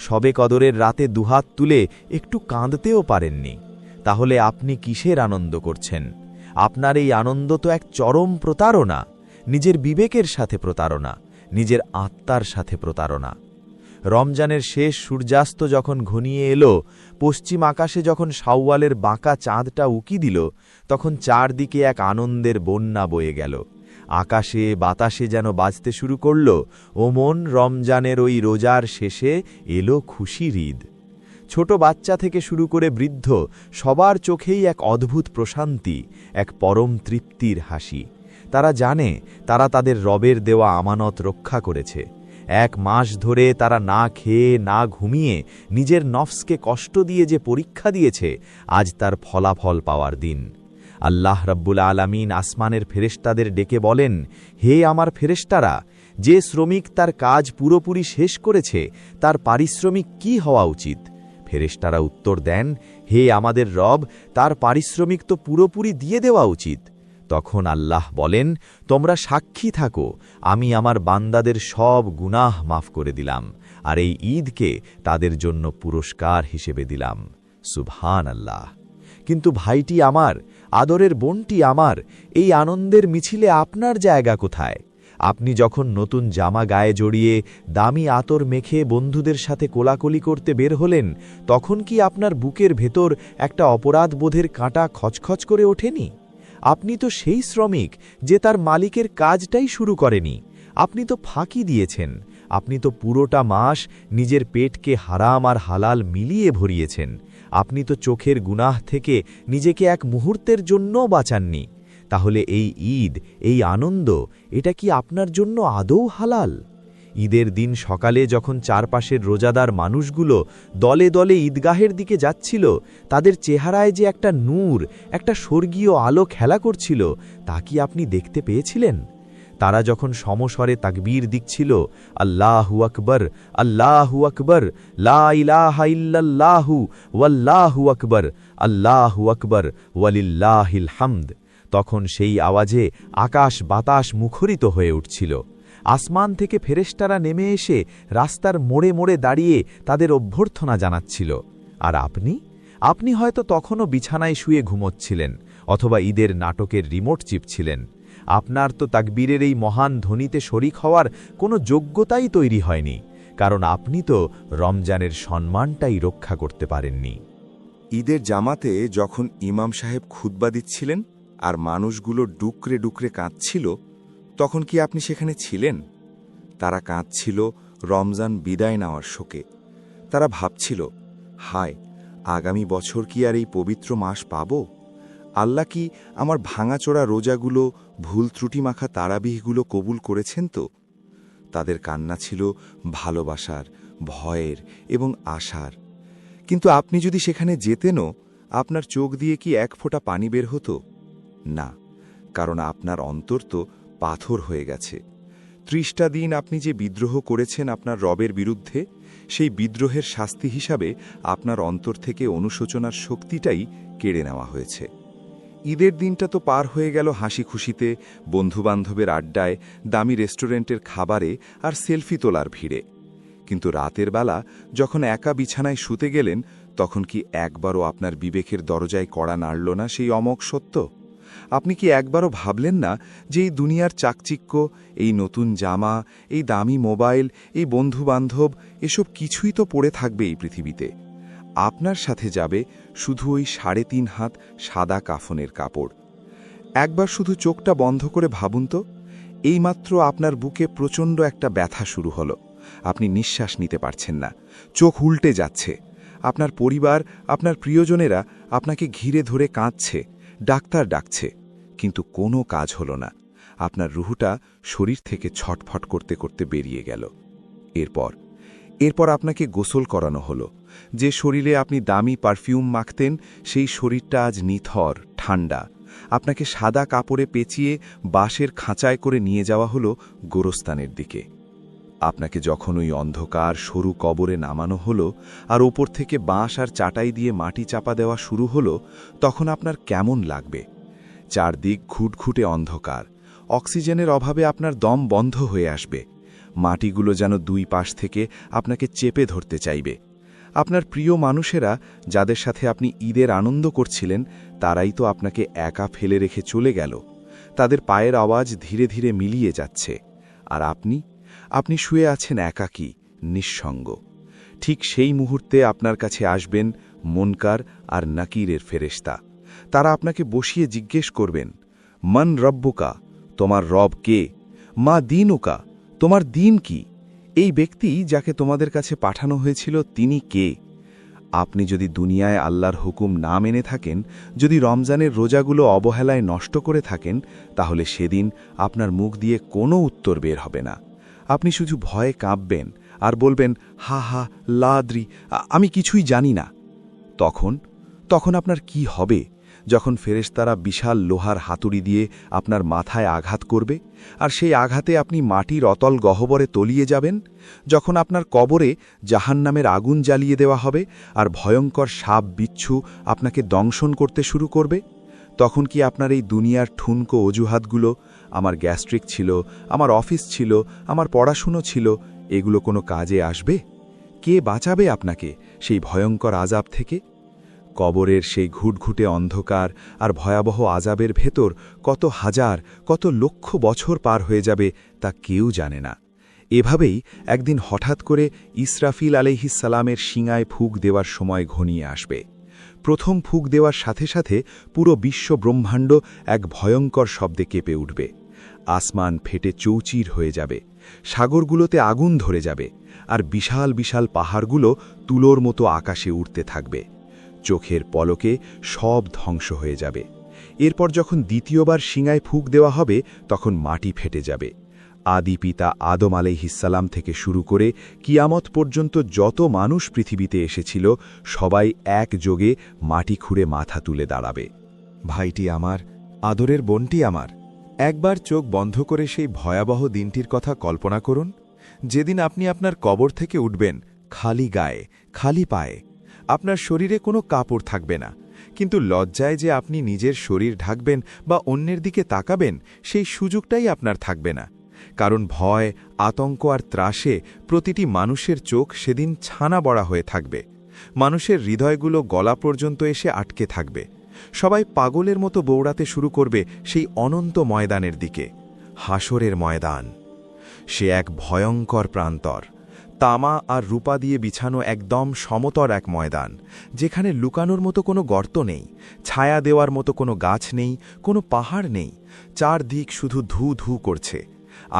S1: শবে কদরের রাতে দুহাত তুলে একটু কাঁদতেও পারেননি। তাহলে আপনি কিসের আনন্দ করছেন? আপনার এই আনন্দ তো এক চরম প্রতারণা, নিজের বিবেকের সাথে প্রতারণা, নিজের আত্মার সাথে প্রতারণা। রমজানের শেষ সূর্যাস্ত যখন ঘনিয়ে এলো, পশ্চিম আকাশে যখন শাওয়ালের বাঁকা চাঁদটা উকি দিল, তখন চারদিকে এক আনন্দের বন্যা বয়ে গেল। আকাশে বাতাসে যেন বাজতে শুরু করল, ও মন, রমজানের ওই রোজার শেষে এলো খুশির ঈদ। ছোট বাচ্চা থেকে শুরু করে বৃদ্ধ সবার চোখেই এক অদ্ভুত প্রশান্তি, এক পরম তৃপ্তির হাসি। তারা জানে তারা তাদের রবের দেওয়া আমানত রক্ষা করেছে। ১ মাস ধরে তারা না খেয়ে না ঘুমিয়ে নিজের নফসকে কষ্ট দিয়ে যে পরীক্ষা দিয়েছে, আজ তার ফলাফল পাওয়ার দিন। আল্লাহ রাব্বুল আলামিন আসমানের ফেরেশতাদের ডেকে বলেন, হে আমার ফেরেশতারা, যে শ্রমিক তার কাজ পুরোপুরি শেষ করেছে তার পারিশ্রমিক কি হওয়া উচিত? ফেরেশতারা উত্তর দেন, হে আমাদের রব, তার পারিশ্রমিক তো পুরোপুরি দিয়ে দেওয়া উচিত। তখন আল্লাহ বলেন, তোমরা সাক্ষী থাকো, আমি আমার বান্দাদের সব গুনাহ মাফ করে দিলাম, আর এই ঈদকে তাদের জন্য পুরস্কার হিসেবে দিলাম। সুবহানাল্লাহ। কিন্তু ভাইটি আমার, আদরের বোনটি আমার, এই আনন্দের মিছিলে আপনার জায়গা কোথায়? আপনি যখন নতুন জামা গায়ে জড়িয়ে দামি আতর মেখে বন্ধুদের সাথে কোলাকুলি করতে বের হলেন, তখন কি আপনার বুকের ভেতর একটা অপরাধবোধের কাঁটা খচখচ করে ওঠেনি? আপনি তো সেই শ্রমিক যে তার মালিকের কাজটাই শুরু করেনি। আপনি তো ফাঁকি দিয়েছেন। আপনি তো পুরোটা মাস নিজের পেটকে হারাম আর হালাল মিলিয়ে ভরিয়েছেন। আপনি তো চোখের গুনাহ থেকে নিজেকে এক মুহূর্তের জন্যও বাঁচাননি। তাহলে এই ঈদ, এই আনন্দ, এটা কি আপনার জন্য আদৌ হালাল? ঈদের দিন সকালে যখন চারপাশের রোজাদার মানুষগুলো দলে দলে ঈদগাহের দিকে যাচ্ছিল, তাদের চেহারায় যে একটা নূর, একটা স্বর্গীয় আলো খেলা করছিল, তা কি আপনি দেখতে পেয়েছিলেন? তারা যখন সমস্বরে তাকবীর দিচ্ছিল, আল্লাহু আকবার, আল্লাহু আকবার, লা ইলাহা ইল্লাল্লাহু ওয়াল্লাহু আকবার, আল্লাহু আকবার ওয়ালিল্লাহিল হামদ, তখন সেই আওয়াজে আকাশ বাতাস মুখরিত হয়ে উঠছিল। আসমান থেকে ফেরেশতারা নেমে এসে রাস্তার মোড়ে মোড়ে দাঁড়িয়ে তাদের অভ্যর্থনা জানাচ্ছিল। আর আপনি হয়তো তখনও বিছানায় শুয়ে ঘুমোচ্ছিলেন, অথবা ঈদের নাটকের রিমোট চিপছিলেন। আপনার তো তাকবীরের এই মহান ধ্বনিতে শরিক হওয়ার কোনো যোগ্যতাই তৈরি হয়নি,
S5: কারণ আপনি তো রমজানের সম্মানটাই রক্ষা করতে পারেননি।
S1: ঈদের জামাতে যখন ইমাম সাহেব খুতবা দিচ্ছিলেন আর মানুষগুলো ডুকরে ডুকরে কাঁদছিল, তখন কি আপনি সেখানে ছিলেন? তারা কাঁদছিল রমজান বিদায় নেওয়ার শোকে। তারা ভাবছিল, হায়, আগামী বছর কি আর এই পবিত্র মাস পাব? আল্লাহ কি আমার ভাঙাচোরা রোজাগুলো, ভুল ত্রুটি মাখা তারাবিহগুলো কবুল করেছেন তো? তাদের কান্না ছিল ভালোবাসার, ভয়ের এবং আশার। কিন্তু আপনি যদি সেখানে যেতেনও, আপনার চোখ দিয়ে কি এক ফোঁটা পানি বের হতো? না, কারণ আপনার অন্তর তো পাথর হয়ে গেছে। ৩০টা দিন আপনি যে বিদ্রোহ করেছেন আপনার রবের বিরুদ্ধে, সেই বিদ্রোহের শাস্তি হিসাবে আপনার অন্তর থেকে অনুশোচনার শক্তিটাই কেড়ে নেওয়া হয়েছে। ঈদের দিনটা তো পার হয়ে গেল হাসি খুশিতে, বন্ধুবান্ধবের আড্ডায়, দামি রেস্টুরেন্টের খাবারে আর সেলফি তোলার ভিড়ে। কিন্তু রাতের বেলা যখন একা বিছানায় শুতে গেলেন, তখন কি একবারও আপনার বিবেকের দরজায় কড়া নাড়ল না সেই অমোঘ সত্য? আপনি কি একবারও ভাবলেন না যে এই দুনিয়ার চাকচিক্য, এই নতুন জামা, এই দামি মোবাইল, এই বন্ধুবান্ধব, এসব কিছুই তো পড়ে থাকবে এই পৃথিবীতে? আপনার সাথে যাবে শুধু ওই ৩.৫ হাত সাদা কাফনের কাপড়। একবার শুধু চোখটা বন্ধ করে ভাবুন তো, এইমাত্র আপনার বুকে প্রচণ্ড একটা ব্যথা শুরু হলো। আপনি নিঃশ্বাস নিতে পারছেন না, চোখ উল্টে যাচ্ছে। আপনার পরিবার, আপনার প্রিয়জনেরা আপনাকে ঘিরে ধরে কাঁদছে, ডাক্তার ডাকছে, কিন্তু কোনো কাজ হলো না। আপনার রুহুটা শরীর থেকে ছটফট করতে করতে বেরিয়ে গেল। এরপর আপনাকে গোসল করানো হলো। যে শরীরে আপনি দামি পারফিউম মাখতেন, সেই শরীরটা আজ নিথর, ঠান্ডা। আপনাকে সাদা কাপড়ে পেঁচিয়ে বাঁশের খাঁচায় করে নিয়ে যাওয়া হলো গোরস্তানের দিকে। আপনাকে যখন ওই অন্ধকার সরু কবরে নামানো হলো আর ওপর থেকে বাঁশ আর চাটাই দিয়ে মাটি চাপা দেওয়া শুরু হলো, তখন আপনার কেমন লাগবে? চারদিক ঘুটঘুটে অন্ধকার, অক্সিজেনের অভাবে আপনার দম বন্ধ হয়ে আসবে। মাটিগুলো যেন দুই পাশ থেকে আপনাকে চেপে ধরতে চাইবে। আপনার প্রিয় মানুষেরা, যাদের সাথে আপনি ঈদের আনন্দ করছিলেন, তারাই তো আপনাকে একা ফেলে রেখে চলে গেল। তাদের পায়ের আওয়াজ ধীরে ধীরে মিলিয়ে যাচ্ছে, আর আপনি শুয়ে আছেন একাকী, নিঃসঙ্গ। ঠিক সেই মুহূর্তে আপনার কাছে আসবেন মুনকার আর নাকিরের ফেরেশতা। তারা আপনাকে বসিয়ে জিজ্ঞেস করবেন, মান রব্বুকা, তোমার রব কে? মা দীনুকা, তোমার দিন কি? এই ব্যক্তি যাকে তোমাদের কাছে পাঠানো হয়েছিল, তিনি কে? আপনি যদি দুনিয়ায় আল্লাহর হুকুম না মেনে থাকেন, যদি রমজানের রোজাগুলো অবহেলায় নষ্ট করে থাকেন, তাহলে সেদিন আপনার মুখ দিয়ে কোনো উত্তর বের হবে না। আপনি শুধু ভয়ে কাঁপবেন আর বলবেন, হা হা লাদ্রি, আমি কিছুই জানি না। তখন আপনার কি হবে যখন ফেরেশতারা বিশাল লোহার হাতুড়ি দিয়ে আপনার মাথায় আঘাত করবে, আর সেই আঘাতে আপনি মাটির অতল গহ্বরে তলিয়ে যাবেন? যখন আপনার কবরে জাহান্নামের আগুন জ্বালিয়ে দেওয়া হবে আর ভয়ঙ্কর সাপ বিচ্ছু আপনাকে দংশন করতে শুরু করবে? তখন কি আপনার এই দুনিয়ার ঠুনকো অজুহাতগুলো, আমার গ্যাস্ট্রিক ছিল, আমার অফিস ছিল, আমার পড়াশুনো ছিল, এগুলো কোনো কাজে আসবে? কে বাঁচাবে আপনাকে সেই ভয়ঙ্কর আযাব থেকে? কবরের সেই ঘুটঘুটে অন্ধকার আর ভয়াবহ আযাবের ভেতর কত হাজার, কত লক্ষ বছর পার হয়ে যাবে তা কেউ জানে না। এভাবেই একদিন হঠাৎ করে ইসরাফিল আলাইহিসসালামের শিঙায় ফুঁক দেওয়ার সময় ঘনিয়ে আসবে। প্রথম ফুঁক দেওয়ার সাথে সাথে পুরো বিশ্ব ব্রহ্মাণ্ড এক ভয়ঙ্কর শব্দে কেঁপে উঠবে। আসমান ফেটে চৌচির হয়ে যাবে, সাগরগুলোতে আগুন ধরে যাবে, আর বিশাল বিশাল পাহাড়গুলো তুলোর মতো আকাশে উঠতে থাকবে। চোখের পলকে সব ধ্বংস হয়ে যাবে। এরপর যখন দ্বিতীয়বার শিঙায় ফুঁক দেওয়া হবে, তখন মাটি ফেটে যাবে। আদি পিতা আদম আলাইহিসসালাম থেকে শুরু করে কিয়ামত পর্যন্ত যত মানুষ পৃথিবীতে এসেছিল, সবাই একযোগে মাটি খুঁড়ে মাথা তুলে দাঁড়াবে।
S4: ভাইটি আমার, আদরের বোনটি আমার, একবার চোখ বন্ধ করে সেই ভয়াবহ দিনটির কথা কল্পনা করুন, যেদিন আপনি আপনার কবর থেকে উঠবেন খালি গায়ে, খালি পায়ে। আপনার শরীরে কোনো কাপড় থাকবে না, কিন্তু লজ্জায় যে আপনি নিজের শরীর ঢাকবেন বা অন্যের দিকে তাকাবেন, সেই সুযোগটাই আপনার থাকবে না। কারণ ভয়, আতঙ্ক আর ত্রাসে প্রতিটি মানুষের চোখ সেদিন ছানা বড়া হয়ে থাকবে। মানুষের হৃদয়গুলো গলা পর্যন্ত এসে আটকে থাকবে। সবাই পাগলের মতো দৌড়াতে শুরু করবে সেই অনন্ত ময়দানের দিকে, হাসরের ময়দান। সে এক ভয়ঙ্কর প্রান্তর।
S3: তামা আর রূপা দিয়ে বিছানো একদম সমতর এক ময়দান, যেখানে লুকানোর মতো কোনো গর্ত নেই, ছায়া দেওয়ার মতো কোনো গাছ নেই, কোনো পাহাড় নেই, চারদিক শুধু ধু ধু করছে।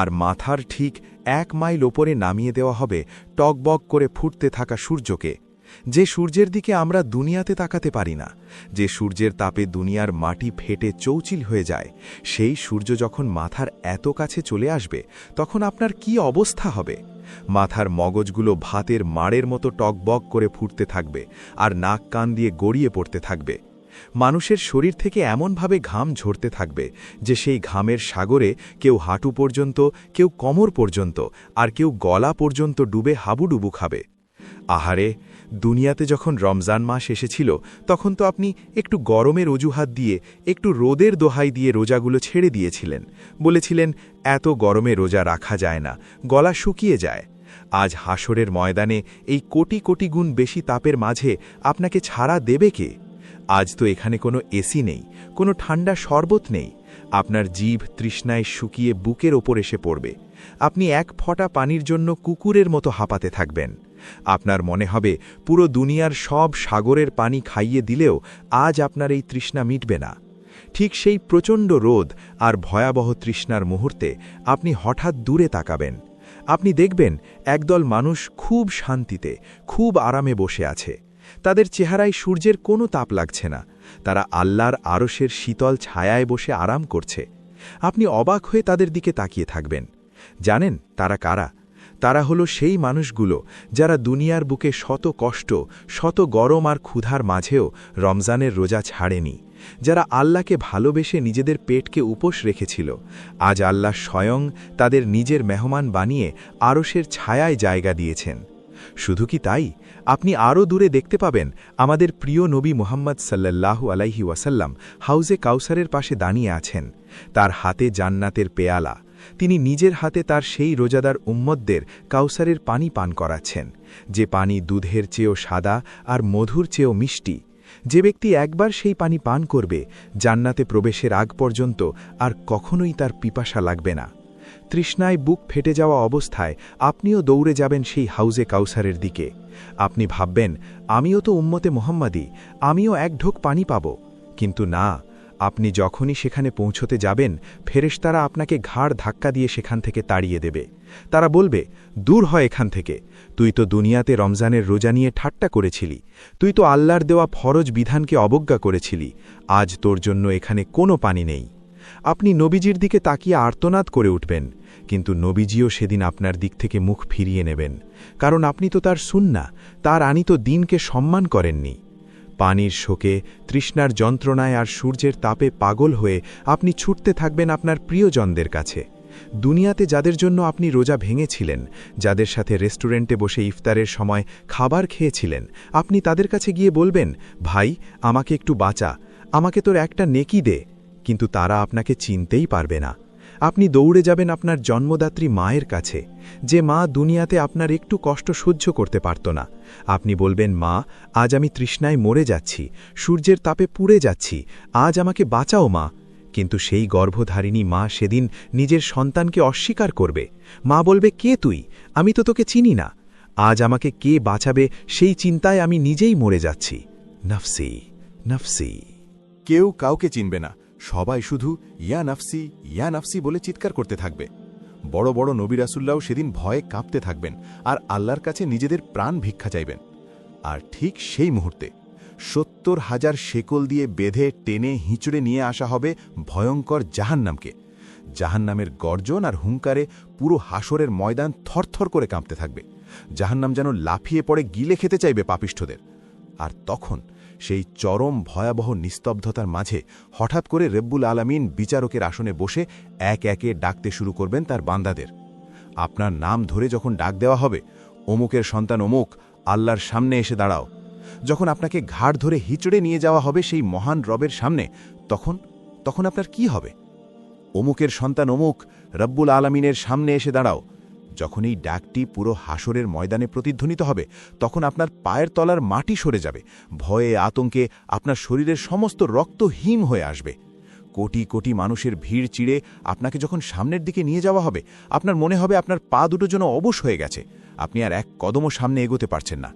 S3: আর মাথার ঠিক 1 মাইল ওপরে নামিয়ে দেওয়া হবে টকবক করে ফুটতে থাকা সূর্যকে, যে সূর্যের দিকে আমরা দুনিয়াতে তাকাতে পারি না, যে সূর্যের তাপে দুনিয়ার মাটি ফেটে চৌচিল হয়ে যায়। সেই সূর্য যখন মাথার এত কাছে চলে আসবে, তখন আপনার কি অবস্থা হবে? মাথার মগজগুলো ভাতের মাড়ের মতো টকবক করে ফুটতে থাকবে আর নাক কান দিয়ে গড়িয়ে পড়তে থাকবে। মানুষের শরীর থেকে এমনভাবে ঘাম ঝরতে থাকবে যে সেই ঘামের সাগরে কেউ হাঁটু পর্যন্ত, কেউ কোমর পর্যন্ত, আর কেউ গলা পর্যন্ত ডুবে হাবুডুবু খাবে। আহারে, দুনিয়াতে যখন রমজান মাস এসেছিল, তখন তো আপনি একটু গরমের অজুহাত দিয়ে, একটু রোদের দোহাই দিয়ে রোজাগুলো ছেড়ে দিয়েছিলেন, বলেছিলেন এত গরমে রোজা রাখা যায় না, গলা শুকিয়ে যায়। আজ হাসরের ময়দানে এই কোটি কোটি গুণ বেশি তাপের মাঝে আপনাকে ছাড়া দেবে কে? আজ তো এখানে কোনো এসি নেই, কোনো ঠান্ডা শরবত নেই। আপনার জিভ তৃষ্ণায় শুকিয়ে বুকের ওপর এসে পড়বে। আপনি এক ফোঁটা পানির জন্য কুকুরের মতো হাঁপাতে থাকবেন। আপনার মনে হবে পুরো দুনিয়ার সব সাগরের পানি খাইয়ে দিলেও আজ আপনার এই তৃষ্ণা মিটবে না। ঠিক সেই প্রচণ্ড রোদ আর ভয়াবহ তৃষ্ণার মুহূর্তে আপনি হঠাৎ দূরে তাকাবেন। আপনি দেখবেন একদল মানুষ খুব শান্তিতে, খুব আরামে বসে আছে। তাদের চেহারায় সূর্যের কোনো তাপ লাগছে না, তারা আল্লাহর আরশের শীতল ছায়ায় বসে আরাম করছে। আপনি অবাক হয়ে তাদের দিকে তাকিয়ে থাকবেন। জানেন তারা কারা? তারা হলো সেই মানুষগুলো যারা দুনিয়ার বুকে শত কষ্ট, শত গরম আর ক্ষুধার মাঝেও রমজানের রোজা ছাড়েনি, যারা আল্লাহকে ভালোবেসে নিজেদের পেটকে উপোস রেখেছিল। আজ আল্লাহ স্বয়ং তাদের নিজের মেহমান বানিয়ে আরশের ছায়ায় জায়গা দিয়েছেন। শুধু কি তাই, আপনি আরও দূরে দেখতে পাবেন আমাদের প্রিয় নবী মুহাম্মদ সাল্লাল্লাহু আলাইহি ওয়াসাল্লাম হাউজে কাউসারের পাশে দাঁড়িয়ে আছেন, তার হাতে জান্নাতের পেয়ালা। তিনি নিজের হাতে তার সেই রোজাদার উম্মতদের কাউসারের পানি পান করাচ্ছেন, যে পানি দুধের চেয়েও সাদা আর মধুর চেয়েও মিষ্টি। যে ব্যক্তি একবার সেই পানি পান করবে, জান্নাতে প্রবেশের আগ পর্যন্ত আর কখনোই তার পিপাসা লাগবে না। তৃষ্ণায় বুক ফেটে যাওয়া অবস্থায় আপনিও দৌড়ে যাবেন সেই হাউজে কাউসারের দিকে। আপনি ভাববেন, আমিও তো উম্মতে মুহাম্মাদি, আমিও এক ঢোক পানি পাব। কিন্তু না, আপনি যখনই সেখানে পৌঁছতে যাবেন, ফেরেশতারা আপনাকে ঘাড় ধাক্কা দিয়ে সেখান থেকে তাড়িয়ে দেবে। তারা বলবে, দূর হয় এখান থেকে, তুই তো দুনিয়াতে রমজানের রোজা নিয়ে ঠাট্টা করেছিলি, তুই তো আল্লাহর দেওয়া ফরজ বিধানকে অবজ্ঞা করেছিলি, আজ তোর জন্য এখানে কোনো পানি নেই। আপনি নবীজির দিকে তাকিয়ে আর্তনাদ করে উঠবেন, কিন্তু নবীজিও সেদিন আপনার দিক থেকে মুখ ফিরিয়ে নেবেন, কারণ আপনি তো তার সুন্নাহ, তার আনিত দিনকে সম্মান করেননি। পানির শোকে, তৃষ্ণার যন্ত্রণায় আর সূর্যের তাপে পাগল হয়ে আপনি ছুটতে থাকবেন আপনার প্রিয়জনদের কাছে। দুনিয়াতে যাদের জন্য আপনি রোজা ভেঙেছিলেন, যাদের সাথে রেস্টুরেন্টে বসে ইফতারের সময় খাবার খেয়েছিলেন, আপনি তাদের কাছে গিয়ে বলবেন, ভাই আমাকে একটু বাঁচা, আমাকে তোর একটা নেকি দে। কিন্তু তারা আপনাকে চিনতেই পারবে না। আপনি দৌড়ে যাবেন আপনার জন্মদাত্রী মায়ের কাছে, যে মা দুনিয়াতে আপনার একটু কষ্ট সহ্য করতে পারত না। আপনি বলবেন, মা আজ আমি তৃষ্ণায় মরে যাচ্ছি, সূর্যের তাপে পুড়ে যাচ্ছি, আজ আমাকে বাঁচাও মা। কিন্তু সেই গর্ভধারিণী মা সেদিন নিজের সন্তানকে অস্বীকার করবে। মা বলবে, কে তুই? আমি তো তোকে চিনি না। আজ আমাকে কে বাঁচাবে সেই চিন্তায় আমি নিজেই মরে যাচ্ছি। নফসি নফসি।
S2: কেউ কাউকে চিনবে না, সবাই শুধু ইয়া নাফসি ইয়া নাফসি বলে চিৎকার করতে থাকবে। বড় বড় নবী রাসূলরাও সেদিন ভয়ে কাঁপতে থাকবেন আর আল্লাহর কাছে নিজেদের প্রাণ ভিক্ষা চাইবেন। আর ঠিক সেই মুহূর্তে ৭০,০০০ শেকল দিয়ে বেঁধে টেনে হিঁচড়ে নিয়ে আসা হবে ভয়ঙ্কর জাহান্নামকে। জাহান্নামের গর্জন আর হুঙ্কারে পুরো হাসরের ময়দান থরথর করে কাঁপতে থাকবে। জাহান্নাম যেন লাফিয়ে পড়ে গিলে খেতে চাইবে পাপিষ্ঠদের। আর তখন সেই চরম ভয়াবহ নিস্তব্ধতার মাঝে হঠাৎ করে রব্বুল আলামিন বিচারকের আসনে বসে এক একে ডাকতে শুরু করবেন তার বান্দাদের। আপনার নাম ধরে যখন ডাক দেওয়া হবে, অমুকের সন্তান অমুক, আল্লাহর সামনে এসে দাঁড়াও। যখন আপনাকে ঘাড় ধরে হিচড়ে নিয়ে যাওয়া হবে সেই মহান রবের সামনে, তখন আপনার কি হবে? অমুকের সন্তান অমুক, রব্বুল আলামিনের সামনে এসে দাঁড়াও। যখন এই ডাকটি পুরো হাসরের ময়দানে প্রতিধ্বনিত হবে, তখন আপনার পায়ের তলার মাটি সরে যাবে, ভয়ে আতঙ্কে আপনার শরীরের সমস্ত রক্ত হিম হয়ে আসবে। কোটি কোটি মানুষের ভিড় চিড়ে আপনাকে যখন সামনের দিকে নিয়ে যাওয়া হবে, আপনার মনে হবে আপনার পা দুটো যেন অবশ হয়ে গেছে, আপনি আর এক কদমও সামনে এগোতে পারছেন না।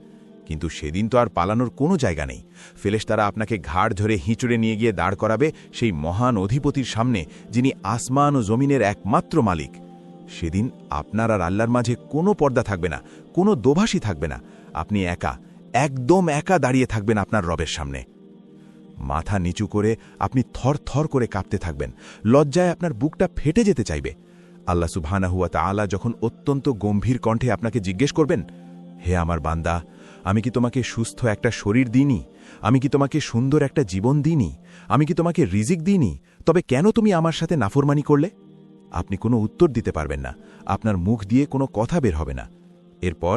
S2: কিন্তু সেদিন তো আর পালানোর কোনো জায়গা নেই। ফেরেশতারা আপনাকে ঘাড় ধরে হিঁচড়ে নিয়ে গিয়ে দাঁড় করাবে সেই মহান অধিপতির সামনে, যিনি আসমান ও জমিনের একমাত্র মালিক। সেদিন আপনার আর আল্লাহর মাঝে কোনো পর্দা থাকবে না, কোনো দোভাষী থাকবে না। আপনি একা, একদম একা দাঁড়িয়ে থাকবেন আপনার রবের সামনে। মাথা নিচু করে আপনি থর থর করে কাঁপতে থাকবেন, লজ্জায় আপনার বুকটা ফেটে যেতে চাইবে। আল্লাহ সুবহানাহু ওয়া তাআলা যখন অত্যন্ত গম্ভীর কণ্ঠে আপনাকে জিজ্ঞেস করবেন, হে আমার বান্দা, আমি কি তোমাকে সুস্থ একটা শরীর দিইনি? আমি কি তোমাকে সুন্দর একটা জীবন দিইনি? আমি কি তোমাকে রিজিক দিইনি? তবে কেন তুমি আমার সাথে নাফরমানি করলে? আপনি কোনো উত্তর দিতে পারবেন না, আপনার মুখ দিয়ে কোনো কথা বের হবে না। এরপর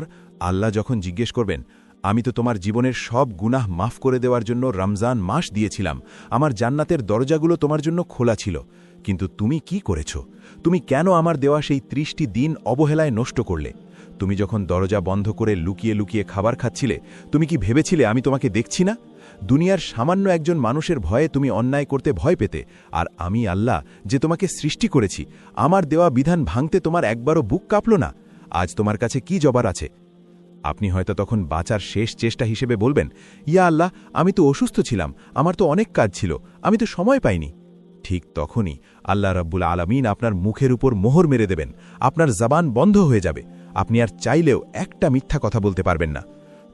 S2: আল্লাহ যখন জিজ্ঞেস করবেন, আমি তো তোমার জীবনের সব গুনাহ মাফ করে দেওয়ার জন্য রমজান মাস দিয়েছিলাম, আমার জান্নাতের দরজাগুলো তোমার জন্য খোলা ছিল, কিন্তু তুমি কি করেছ? তুমি কেন আমার দেওয়া সেই ৩০টি দিন অবহেলায় নষ্ট করলে? তুমি যখন দরজা বন্ধ করে লুকিয়ে লুকিয়ে খাবার খাচ্ছিলে, তুমি কি ভেবেছিলে আমি তোমাকে দেখছি না? দুনিয়ার সামান্য একজন মানুষের ভয়ে তুমি অন্যায় করতে ভয় পেতে, আর আমি আল্লাহ যে তোমাকে সৃষ্টি করেছি, আমার দেওয়া বিধান ভাঙতে তোমার একবারও বুক কাঁপল না? আজ তোমার কাছে কি জবাব আছে? আপনি হয়তো তখন বাঁচার শেষ চেষ্টা হিসেবে বলবেন, ইয়া আল্লাহ, আমি তো অসুস্থ ছিলাম, আমার তো অনেক কাজ ছিল, আমি তো সময় পাইনি। ঠিক তখনই আল্লাহ রাব্বুল আলামিন আপনার মুখের উপর মোহর মেরে দেবেন, আপনার জবান বন্ধ হয়ে যাবে, আপনি আর চাইলেও একটা মিথ্যা কথা বলতে পারবেন না।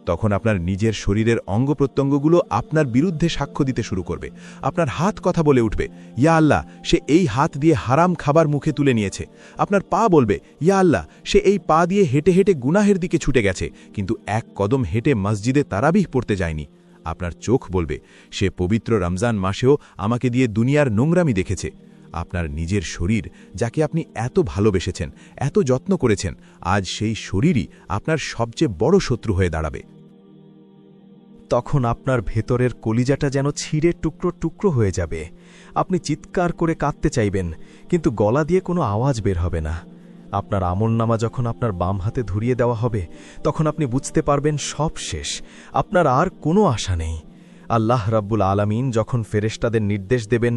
S2: তখন আপনার নিজের শরীরের অঙ্গপ্রত্যঙ্গগুলো আপনার বিরুদ্ধে সাক্ষ্য দিতে শুরু করবে। আপনার হাত কথা বলে উঠবে, ইয়া আল্লাহ, সে এই হাত দিয়ে হারাম খাবার মুখে তুলে নিয়েছে। আপনার পা বলবে, ইয়া আল্লাহ, সে এই পা দিয়ে হেঁটে হেঁটে গুনাহের দিকে ছুটে গেছে, কিন্তু এক কদম হেঁটে মসজিদে তারাবিহ পড়তে যায়নি। আপনার চোখ বলবে, সে পবিত্র রমজান মাসেও আমাকে দিয়ে দুনিয়ার নোংরামি দেখেছে। আপনার নিজের শরীর, যাকে আপনি এত ভালোবেসেছেন, এত যত্ন করেছেন, আজ সেই শরীরই আপনার সবচেয়ে বড় শত্রু হয়ে দাঁড়াবে।
S3: তখন আপনার ভেতরের কলিজাটা যেন ছিঁড়ে টুকরো টুকরো হয়ে যাবে। আপনি চিৎকার করে কাঁদতে চাইবেন, কিন্তু গলা দিয়ে কোনো আওয়াজ বের হবে না। আপনার আমলনামা যখন আপনার বাম হাতে ধরিয়ে দেওয়া হবে, তখন আপনি বুঝতে পারবেন সব শেষ, আপনার আর কোনো আশা নেই। আল্লাহ রাব্বুল আলামিন যখন ফেরেশতাদের নির্দেশ দেবেন,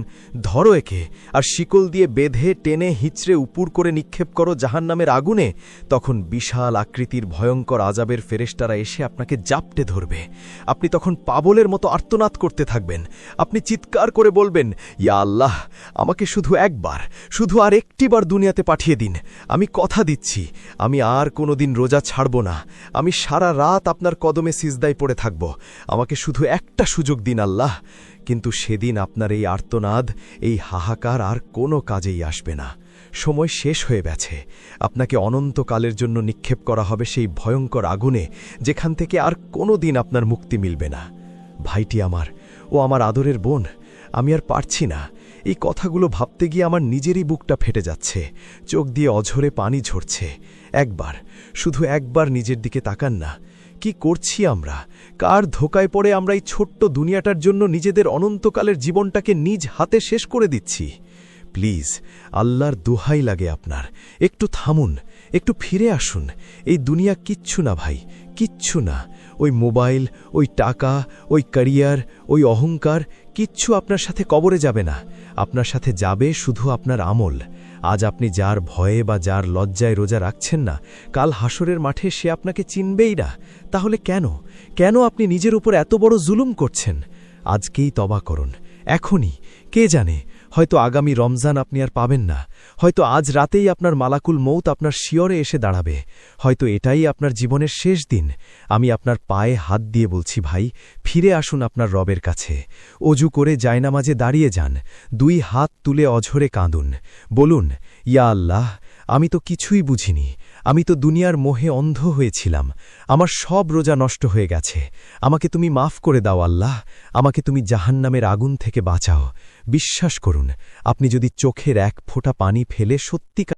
S3: ধরো একে আর শিকল দিয়ে বেঁধে টেনে হিঁচড়ে উপুর করে নিক্ষেপ করো জাহান্নামের আগুনে, তখন বিশাল আকৃতির ভয়ঙ্কর আযাবের ফেরেশতারা এসে আপনাকে জাপটে ধরবে। আপনি তখন পাগলের মতো আর্তনাদ করতে থাকবেন। আপনি চিৎকার করে বলবেন, ইয়া আল্লাহ, আমাকে শুধু একবার, শুধু আর একটিবার দুনিয়াতে পাঠিয়ে দিন। আমি কথা দিচ্ছি, আমি আর কোনোদিন রোজা ছাড়ব না। আমি সারা রাত আপনার কদমে সিজদায় পড়ে থাকব। আমাকে শুধু একটা সুযোগ দিন আল্লাহ। কিন্তু সেদিন আপনার এই আর্তনাদ, এই হাহাকার আর কোনো কাজেই আসবে না। সময় শেষ হয়ে গেছে। আপনাকে অনন্তকালের জন্য নিক্ষেপ করা হবে সেই ভয়ঙ্কর আগুনে, যেখান থেকে আর কোনো দিন আপনার মুক্তি মিলবে না। ভাইটি আমার, ও আমার আদরের বোন, আমি আর পারছি না। এই কথাগুলো ভাবতে গিয়ে আমার নিজেরই বুকটা ফেটে যাচ্ছে, চোখ দিয়ে অঝরে পানি ঝরছে। একবার, শুধু একবার নিজের দিকে তাকান না। কি করছি আমরা? কার ধোকায় পড়ে আমরা এই ছোট্ট দুনিয়াটার জন্য নিজেদের অনন্তকালের জীবনটাকে নিজ হাতে শেষ করে দিচ্ছি? প্লিজ, আল্লাহর দোহাই লাগে আপনার, একটু থামুন, একটু ফিরে আসুন। এই দুনিয়া কিচ্ছু না ভাই, কিচ্ছু না। ওই মোবাইল, ওই টাকা, ওই ক্যারিয়ার, ওই অহংকার, কিচ্ছু আপনার সাথে কবরে যাবে না। আপনার সাথে যাবে শুধু আপনার আমল। আজ আপনি যার ভয়ে বা যার লজ্জায় রোজা রাখছেন না, কাল হাসরের মাঠে সে আপনাকে চিনবেই না। তাহলে কেন আপনি নিজের উপর এত বড় জুলুম করছেন? আজকেই তওবা করুন, এখনই। কে জানে, হয়তো আগামী রমজান আপনি আর পাবেন না। হয়তো আজ রাতেই আপনার মালাকুল মৌত আপনার শিয়রে এসে দাঁড়াবে। হয়তো এটাই আপনার জীবনের শেষ দিন। আমি আপনার পায়ে হাত দিয়ে বলছি, ভাই, ফিরে আসুন আপনার রবের কাছে। অজু করে জায়নামাজে দাঁড়িয়ে যান, 2 হাত তুলে অঝরে কাঁদুন। বলুন, ইয়া আল্লাহ, আমি তো কিছুই বুঝিনি। আমি তো দুনিয়ার মোহে অন্ধ হয়েছিলাম। আমার সব রোজা নষ্ট হয়ে গেছে। আমাকে তুমি মাফ করে দাও আল্লাহ। আমাকে তুমি জাহান্নামের আগুন থেকে বাঁচাও। বিশ্বাস করুন, আপনি যদি চোখের এক ফোঁটা পানি ফেলে সত্যিকার